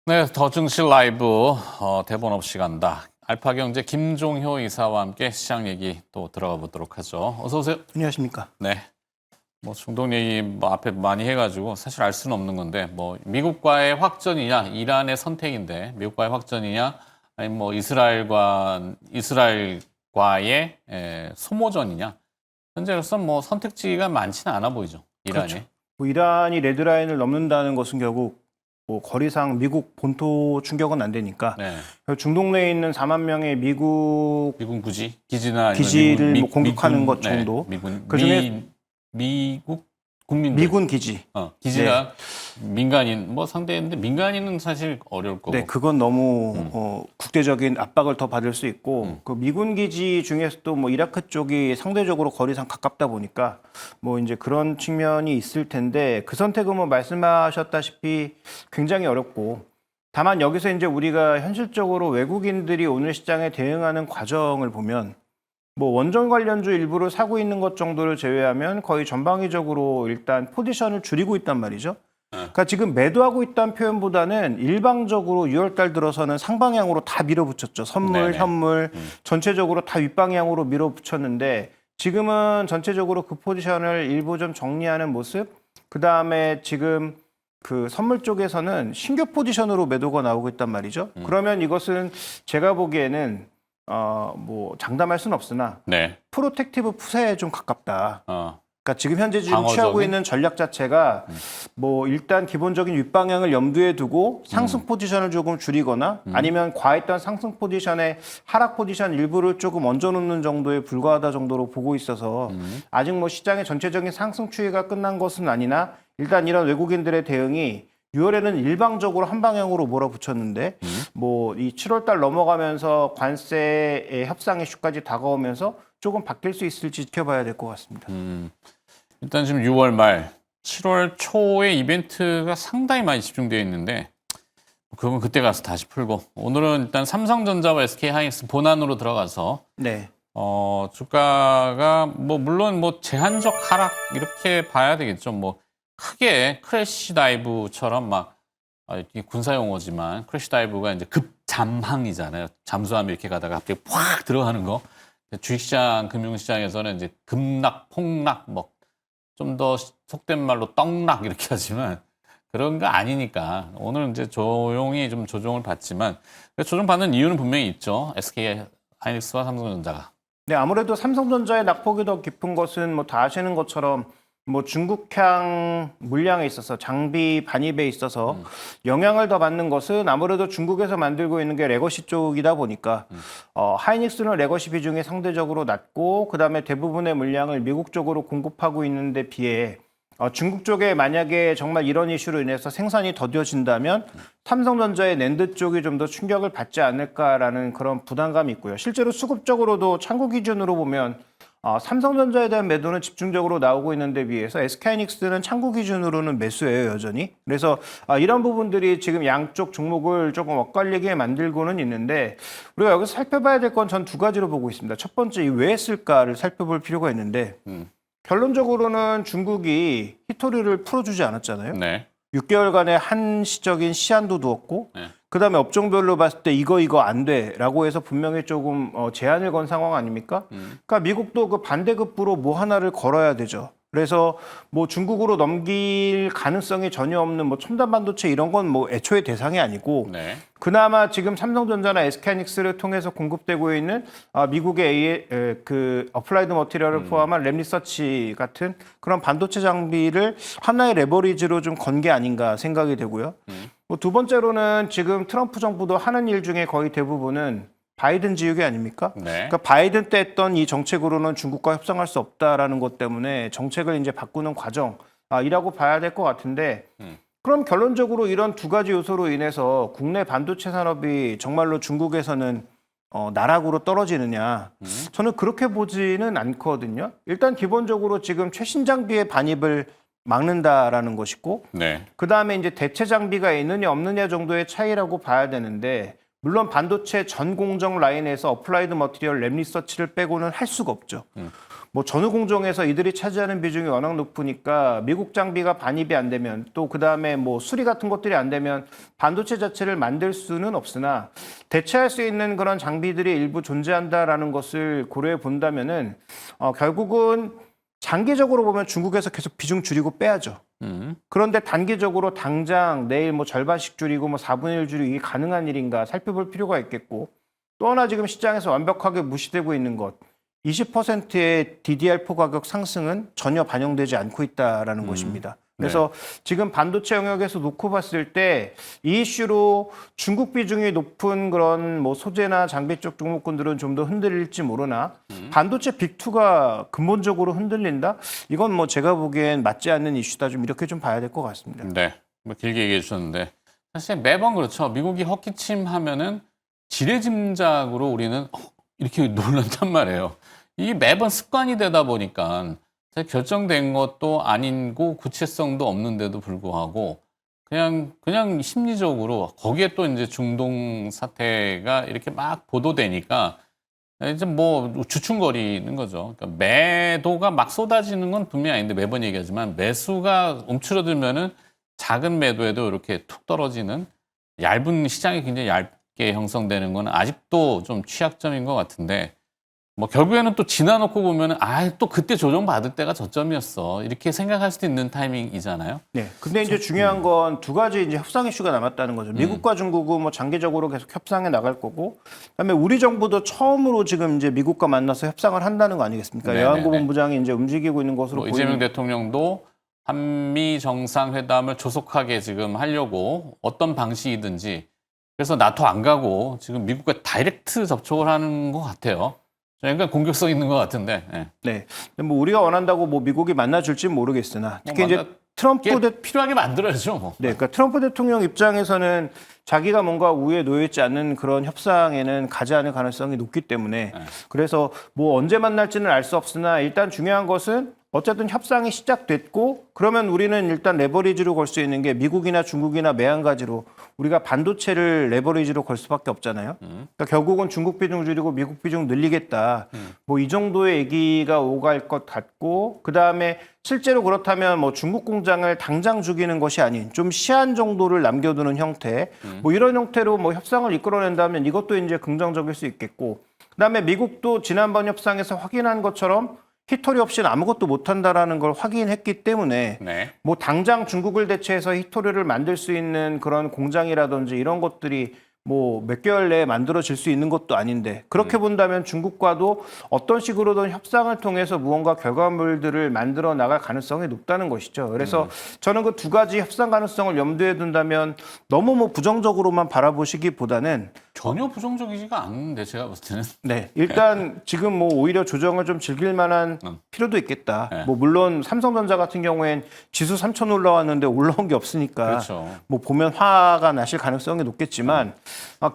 네, 더 증시 라이브 대본 없이 간다. 알파경제 김종효 이사와 함께 시장 얘기 또 들어가 보도록 하죠. 어서 오세요. 안녕하십니까. 네. 뭐 중동 얘기 뭐 앞에 많이 해가지고 사실 알 수는 없는 건데 뭐 미국과의 확전이냐 이란의 선택인데 미국과의 확전이냐 아니면 뭐 이스라엘과의 소모전이냐 현재로서 뭐 선택지가 많지는 않아 보이죠. 이란이. 그렇죠. 뭐 이란이 레드라인을 넘는다는 것은 결국 뭐 거리상 미국 본토 충격은 안 되니까 네. 중동 내에 있는 4만 명의 미국 미군 부지 기지나 기지를 뭐 공격하는 것 네, 정도. 미군 그중에 미국 국민들 미군 기지. 기지가 민간인 뭐 상대인데 민간인은 사실 어려울 거고. 네, 그건 너무 국제적인 압박을 더 받을 수 있고 그 미군 기지 중에서도 뭐 이라크 쪽이 상대적으로 거리상 가깝다 보니까 뭐 이제 그런 측면이 있을 텐데 그 선택은 뭐 말씀하셨다시피 굉장히 어렵고 다만 여기서 이제 우리가 현실적으로 외국인들이 오늘 시장에 대응하는 과정을 보면 뭐 원전 관련주 일부를 사고 있는 것 정도를 제외하면 거의 전방위적으로 일단 포지션을 줄이고 있단 말이죠. 그러니까 지금 매도하고 있다는 표현보다는 일방적으로 6월 달 들어서는 상방향으로 다 밀어붙였죠. 선물, 네네. 현물 전체적으로 다 윗방향으로 밀어붙였는데 지금은 전체적으로 그 포지션을 일부 좀 정리하는 모습. 그다음에 지금 그 선물 쪽에서는 신규 포지션으로 매도가 나오고 있단 말이죠. 그러면 이것은 제가 보기에는 뭐 장담할 수는 없으나 네. 프로텍티브 푸세에 좀 가깝다. 그러니까 지금 현재 지금 방어적인? 취하고 있는 전략 자체가 뭐 일단 기본적인 윗방향을 염두에 두고 상승 포지션을 조금 줄이거나 아니면 과했던 상승 포지션에 하락 포지션 일부를 조금 얹어놓는 정도에 불과하다 정도로 보고 있어서 아직 뭐 시장의 전체적인 상승 추이가 끝난 것은 아니나 일단 이런 외국인들의 대응이 6월에는 일방적으로 한 방향으로 몰아붙였는데 뭐 이 7월 달 넘어가면서 관세의 협상 이슈까지 다가오면서 조금 바뀔 수 있을지 지켜봐야 될 것 같습니다. 일단 지금 6월 말 7월 초에 이벤트가 상당히 많이 집중되어 있는데 그건 그때 가서 다시 풀고 오늘은 일단 삼성전자와 SK하이닉스 본안으로 들어가서 네. 주가가 뭐 물론 뭐 제한적 하락 이렇게 봐야 되겠죠. 뭐 크게 크래시 다이브처럼 막 이게 군사 용어지만 크래시 다이브가 이제 급잠항이잖아요. 잠수함 이렇게 가다가 갑자기 확 들어가는 거. 주식시장, 금융시장에서는 이제 급락, 폭락, 뭐 좀 더 속된 말로 떡락 이렇게 하지만 그런 거 아니니까 오늘 이제 조용히 좀 조정을 받지만 조정받는 이유는 분명히 있죠. SK 하이닉스와 삼성전자가. 네, 아무래도 삼성전자의 낙폭이 더 깊은 것은 뭐 다 아시는 것처럼 뭐 중국향 물량에 있어서 장비 반입에 있어서 영향을 더 받는 것은 아무래도 중국에서 만들고 있는 게 레거시 쪽이다 보니까 하이닉스는 레거시 비중이 상대적으로 낮고 그다음에 대부분의 물량을 미국 쪽으로 공급하고 있는 데 비해 중국 쪽에 만약에 정말 이런 이슈로 인해서 생산이 더뎌진다면 삼성전자의 낸드 쪽이 좀 더 충격을 받지 않을까라는 그런 부담감이 있고요. 실제로 수급적으로도 참고 기준으로 보면 삼성전자에 대한 매도는 집중적으로 나오고 있는데 비해서 SK하이닉스는 참고 기준으로는 매수예요, 여전히. 그래서 이런 부분들이 지금 양쪽 종목을 조금 엇갈리게 만들고는 있는데 우리가 여기서 살펴봐야 될 건 전 두 가지로 보고 있습니다. 첫 번째, 왜 했을까를 살펴볼 필요가 있는데 결론적으로는 중국이 히토리를 풀어주지 않았잖아요. 네. 6개월간의 한시적인 시한도 두었고 네. 그다음에 업종별로 봤을 때 이거 안 돼라고 해서 분명히 조금 제한을 건 상황 아닙니까? 그러니까 미국도 그 반대급부로 뭐 하나를 걸어야 되죠. 그래서 뭐 중국으로 넘길 가능성이 전혀 없는 뭐 첨단 반도체 이런 건 뭐 애초에 대상이 아니고 네. 그나마 지금 삼성전자나 SK하이닉스를 통해서 공급되고 있는 미국의 그 어플라이드 머티리얼을 포함한 랩리서치 같은 그런 반도체 장비를 하나의 레버리지로 좀 건 게 아닌가 생각이 되고요. 뭐 두 번째로는 지금 트럼프 정부도 하는 일 중에 거의 대부분은 바이든 지역이 아닙니까? 네. 그러니까 바이든 때 했던 이 정책으로는 중국과 협상할 수 없다라는 것 때문에 정책을 이제 바꾸는 과정이라고 봐야 될 것 같은데 그럼 결론적으로 이런 두 가지 요소로 인해서 국내 반도체 산업이 정말로 중국에서는 나락으로 떨어지느냐? 저는 그렇게 보지는 않거든요. 일단 기본적으로 지금 최신 장비의 반입을 막는다라는 것이고 네. 그다음에 이제 대체 장비가 있느냐 없느냐 정도의 차이라고 봐야 되는데 물론 반도체 전 공정 라인에서 어플라이드 머티리얼 랩 리서치를 빼고는 할 수가 없죠. 뭐 전후 공정에서 이들이 차지하는 비중이 워낙 높으니까 미국 장비가 반입이 안 되면 또 그다음에 뭐 수리 같은 것들이 안 되면 반도체 자체를 만들 수는 없으나 대체할 수 있는 그런 장비들이 일부 존재한다라는 것을 고려해 본다면은 결국은 장기적으로 보면 중국에서 계속 비중 줄이고 빼야죠. 그런데 단기적으로 당장 내일 뭐 절반씩 줄이고 뭐 4분의 1 줄이고 이게 가능한 일인가 살펴볼 필요가 있겠고 또 하나 지금 시장에서 완벽하게 무시되고 있는 것 20%의 DDR4 가격 상승은 전혀 반영되지 않고 있다라는 것입니다. 그래서 지금 반도체 영역에서 놓고 봤을 때 이 이슈로 중국 비중이 높은 그런 뭐 소재나 장비 쪽 종목군들은 좀 더 흔들릴지 모르나 반도체 빅2가 근본적으로 흔들린다? 이건 뭐 제가 보기엔 맞지 않는 이슈다. 좀 이렇게 좀 봐야 될 것 같습니다. 네, 뭐 길게 얘기해 주셨는데 사실 매번 그렇죠. 미국이 헛기침 하면은 지레짐작으로 우리는 이렇게 놀란단 말이에요. 이게 매번 습관이 되다 보니까 결정된 것도 아니고 구체성도 없는데도 불구하고 그냥 심리적으로 거기에 또 이제 중동 사태가 이렇게 막 보도되니까 이제 뭐 주춤거리는 거죠. 그러니까 매도가 막 쏟아지는 건 분명히 아닌데 매번 얘기하지만 매수가 움츠러들면은 작은 매도에도 이렇게 툭 떨어지는 얇은 시장이 굉장히 얇게 형성되는 건 아직도 좀 취약점인 것 같은데 뭐 결국에는 또 지나놓고 보면은 또 그때 조정 받을 때가 저점이었어 이렇게 생각할 수도 있는 타이밍이잖아요. 네. 근데 이제 중요한 건 두 가지 이제 협상 이슈가 남았다는 거죠. 미국과 중국은 뭐 장기적으로 계속 협상해 나갈 거고, 그다음에 우리 정부도 처음으로 지금 이제 미국과 만나서 협상을 한다는 거 아니겠습니까? 네네네. 여안구 본부장이 이제 움직이고 있는 것으로 뭐 보이는. 이재명 대통령도 한미 정상회담을 조속하게 지금 하려고 어떤 방식이든지 그래서 나토 안 가고 지금 미국과 다이렉트 접촉을 하는 것 같아요. 약간 공격성 있는 것 같은데. 네. 네. 근데 뭐 우리가 원한다고 뭐 미국이 만나줄지 모르겠으나 특히 이제 트럼프 필요하게 만들어야죠. 뭐. 네, 그러니까 트럼프 대통령 입장에서는 자기가 뭔가 우위에 놓여 있지 않는 그런 협상에는 가지 않을 가능성이 높기 때문에 그래서 뭐 언제 만날지는 알 수 없으나 일단 중요한 것은 어쨌든 협상이 시작됐고 그러면 우리는 일단 레버리지로 걸 수 있는 게 미국이나 중국이나 매한가지로 우리가 반도체를 레버리지로 걸 수밖에 없잖아요. 그러니까 결국은 중국 비중 줄이고 미국 비중 늘리겠다. 뭐 이 정도의 얘기가 오갈 것 같고 그다음에 실제로 그렇다면 뭐 중국 공장을 당장 죽이는 것이 아닌 좀 시한 정도를 남겨두는 형태 뭐 이런 형태로 뭐 협상을 이끌어낸다면 이것도 이제 긍정적일 수 있겠고 그다음에 미국도 지난번 협상에서 확인한 것처럼 히토리 없이는 아무것도 못한다라는 걸 확인했기 때문에 뭐 당장 중국을 대체해서 히토리를 만들 수 있는 그런 공장이라든지 이런 것들이 뭐 몇 개월 내에 만들어질 수 있는 것도 아닌데 그렇게 본다면 중국과도 어떤 식으로든 협상을 통해서 무언가 결과물들을 만들어 나갈 가능성이 높다는 것이죠. 그래서 저는 그 두 가지 협상 가능성을 염두에 둔다면 너무 뭐 부정적으로만 바라보시기보다는 전혀 부정적이지가 않는데 제가 봤을 때는. 네, 일단 지금 뭐 오히려 조정을 좀 즐길 만한 필요도 있겠다. 네. 뭐 물론 삼성전자 같은 경우엔 지수 3천 올라왔는데 올라온 게 없으니까 그렇죠. 뭐 보면 화가 나실 가능성이 높겠지만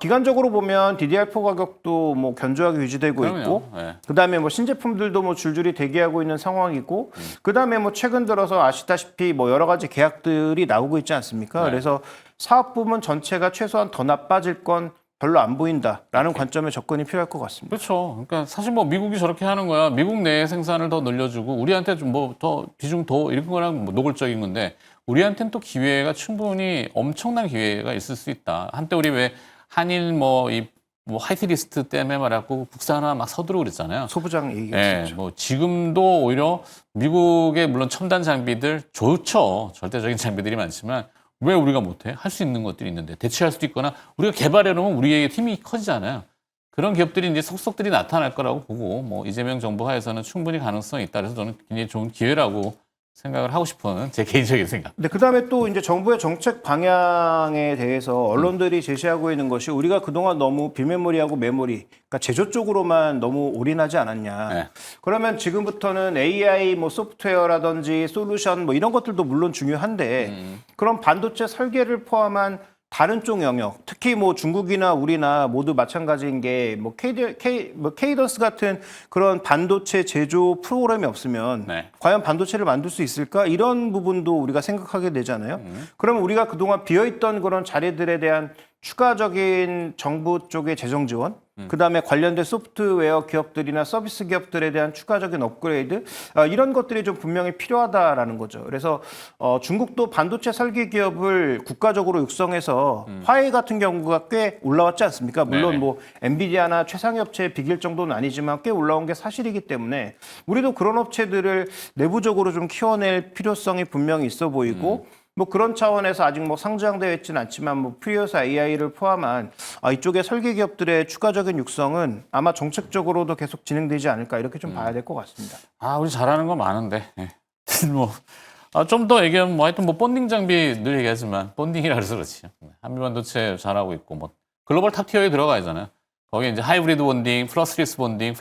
기간적으로 보면 DDR4 가격도 뭐 견조하게 유지되고 그럼요. 있고 네. 그다음에 뭐 신제품들도 뭐 줄줄이 대기하고 있는 상황이고 그다음에 뭐 최근 들어서 아시다시피 뭐 여러 가지 계약들이 나오고 있지 않습니까? 네. 그래서 사업 부문 전체가 최소한 더 나빠질 건 별로 안 보인다라는 관점에 접근이 필요할 것 같습니다. 그렇죠. 그러니까 사실 뭐 미국이 저렇게 하는 거야. 미국 내 생산을 더 늘려주고 우리한테 좀 뭐 더 비중 더 이런 거랑 뭐 노골적인 건데 우리한테는 또 기회가 충분히 엄청난 기회가 있을 수 있다. 한때 우리 왜 한일 뭐 화이트리스트 때문에 말하고 국산화 막 서두르고 그랬잖아요. 소부장 얘기했었죠. 뭐 지금도 오히려 미국의 물론 첨단 장비들 좋죠. 절대적인 장비들이 많지만 왜 우리가 못해? 할 수 있는 것들이 있는데 대체할 수도 있거나 우리가 개발해 놓으면 우리의 힘이 커지잖아요. 그런 기업들이 이제 속속들이 나타날 거라고 보고 뭐 이재명 정부 하에서는 충분히 가능성이 있다. 그래서 저는 굉장히 좋은 기회라고 생각을 하고 싶은 제 개인적인 생각. 네, 그다음에 또 이제 정부의 정책 방향에 대해서 언론들이 제시하고 있는 것이 우리가 그동안 너무 비메모리하고 메모리, 그러니까 제조 쪽으로만 너무 올인하지 않았냐. 네. 그러면 지금부터는 AI 뭐 소프트웨어라든지 솔루션 뭐 이런 것들도 물론 중요한데 그런 반도체 설계를 포함한 다른 쪽 영역, 특히 뭐 중국이나 우리나 모두 마찬가지인 게 뭐 케이던스 같은 그런 반도체 제조 프로그램이 없으면 과연 반도체를 만들 수 있을까? 이런 부분도 우리가 생각하게 되잖아요. 그러면 우리가 그동안 비어있던 그런 자리들에 대한 추가적인 정부 쪽의 재정 지원, 그다음에 관련된 소프트웨어 기업들이나 서비스 기업들에 대한 추가적인 업그레이드 이런 것들이 좀 분명히 필요하다라는 거죠. 그래서 중국도 반도체 설계 기업을 국가적으로 육성해서 화웨이 같은 경우가 꽤 올라왔지 않습니까? 물론 네네. 뭐 엔비디아나 최상위 업체에 비길 정도는 아니지만 꽤 올라온 게 사실이기 때문에 우리도 그런 업체들을 내부적으로 좀 키워낼 필요성이 분명히 있어 보이고 뭐 그런 차원에서 아직 뭐 상장되어 있지는 않지만 뭐 프리오사 AI를 포함한 이쪽의 설계 기업들의 추가적인 육성은 아마 정책적으로도 계속 진행되지 않을까 이렇게 좀 봐야 될 것 같습니다. 우리 잘하는 거 많은데. 예. 뭐, 좀 더 얘기하면 뭐 하여튼 뭐 본딩 장비 늘 얘기하지만 본딩이라 그래서 그렇지. 한미반도체 잘하고 있고 뭐 글로벌 탑티어에 들어가 있잖아요. 거기에 이제 하이브리드 본딩, 플러스리스 본딩,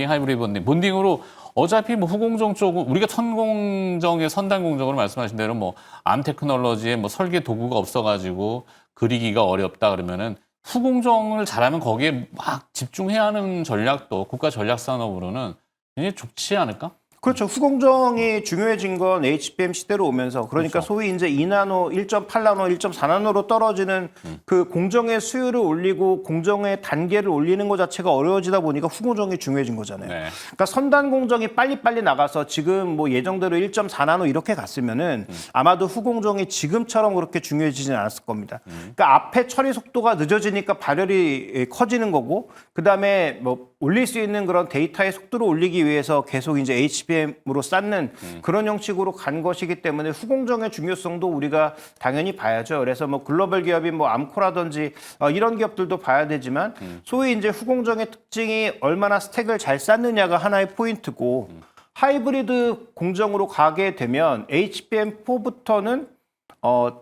하이브리드 본딩. 본딩으로 어차피 뭐 후공정 쪽, 우리가 선공정의 선단 공정으로 말씀하신 대로 뭐 암 테크놀로지에 뭐 설계 도구가 없어가지고 그리기가 어렵다 그러면은 후공정을 잘하면 거기에 막 집중해야 하는 전략도 국가 전략 산업으로는 굉장히 좋지 않을까? 그렇죠. 후공정이 중요해진 건 HBM 시대로 오면서 그러니까 그렇죠. 소위 이제 2나노, 1.8나노, 1.4나노로 떨어지는 그 공정의 수율을 올리고 공정의 단계를 올리는 것 자체가 어려워지다 보니까 후공정이 중요해진 거잖아요. 네. 그러니까 선단 공정이 빨리빨리 나가서 지금 뭐 예정대로 1.4나노 이렇게 갔으면은 아마도 후공정이 지금처럼 그렇게 중요해지진 않았을 겁니다. 그러니까 앞에 처리 속도가 늦어지니까 발열이 커지는 거고 그다음에 뭐 올릴 수 있는 그런 데이터의 속도를 올리기 위해서 계속 이제 HBM으로 쌓는 그런 형식으로 간 것이기 때문에 후공정의 중요성도 우리가 당연히 봐야죠. 그래서 뭐 글로벌 기업인 뭐 암코라든지 이런 기업들도 봐야 되지만 소위 이제 후공정의 특징이 얼마나 스택을 잘 쌓느냐가 하나의 포인트고 하이브리드 공정으로 가게 되면 HBM4부터는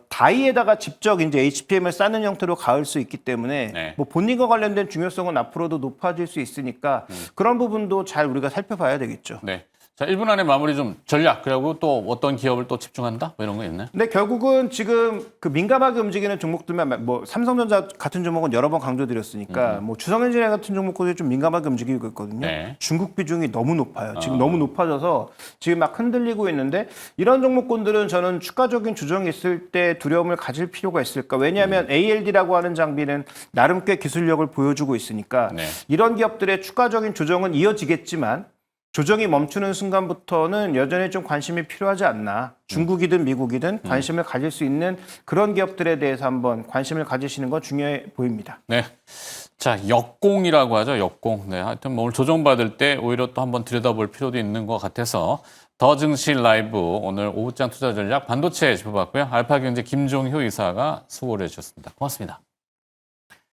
다이에다가 직접 이제 HBM을 쌓는 형태로 가을 수 있기 때문에 네. 뭐 본인과 관련된 중요성은 앞으로도 높아질 수 있으니까 그런 부분도 잘 우리가 살펴봐야 되겠죠. 네. 자, 1분 안에 마무리 좀 전략, 그리고 또 어떤 기업을 또 집중한다? 뭐 이런 거 있나요? 근데 결국은 지금 그 민감하게 움직이는 종목들만 뭐 삼성전자 같은 종목은 여러 번 강조드렸으니까 뭐 주성엔지니어 같은 종목들이 좀 민감하게 움직이고 있거든요. 네. 중국 비중이 너무 높아요. 지금 너무 높아져서 지금 막 흔들리고 있는데 이런 종목군들은 저는 추가적인 조정이 있을 때 두려움을 가질 필요가 있을까? 왜냐하면 ALD라고 하는 장비는 나름 꽤 기술력을 보여주고 있으니까 네. 이런 기업들의 추가적인 조정은 이어지겠지만 조정이 멈추는 순간부터는 여전히 좀 관심이 필요하지 않나. 중국이든 미국이든 관심을 가질 수 있는 그런 기업들에 대해서 한번 관심을 가지시는 건 중요해 보입니다. 네. 자, 역공이라고 하죠, 역공. 네. 하여튼 뭐 오늘 조정받을 때 오히려 또 한번 들여다볼 필요도 있는 것 같아서 더 증시 라이브 오늘 오후장 투자 전략 반도체 짚어봤고요. 알파경제 김종효 이사가 수고를 해주셨습니다. 고맙습니다.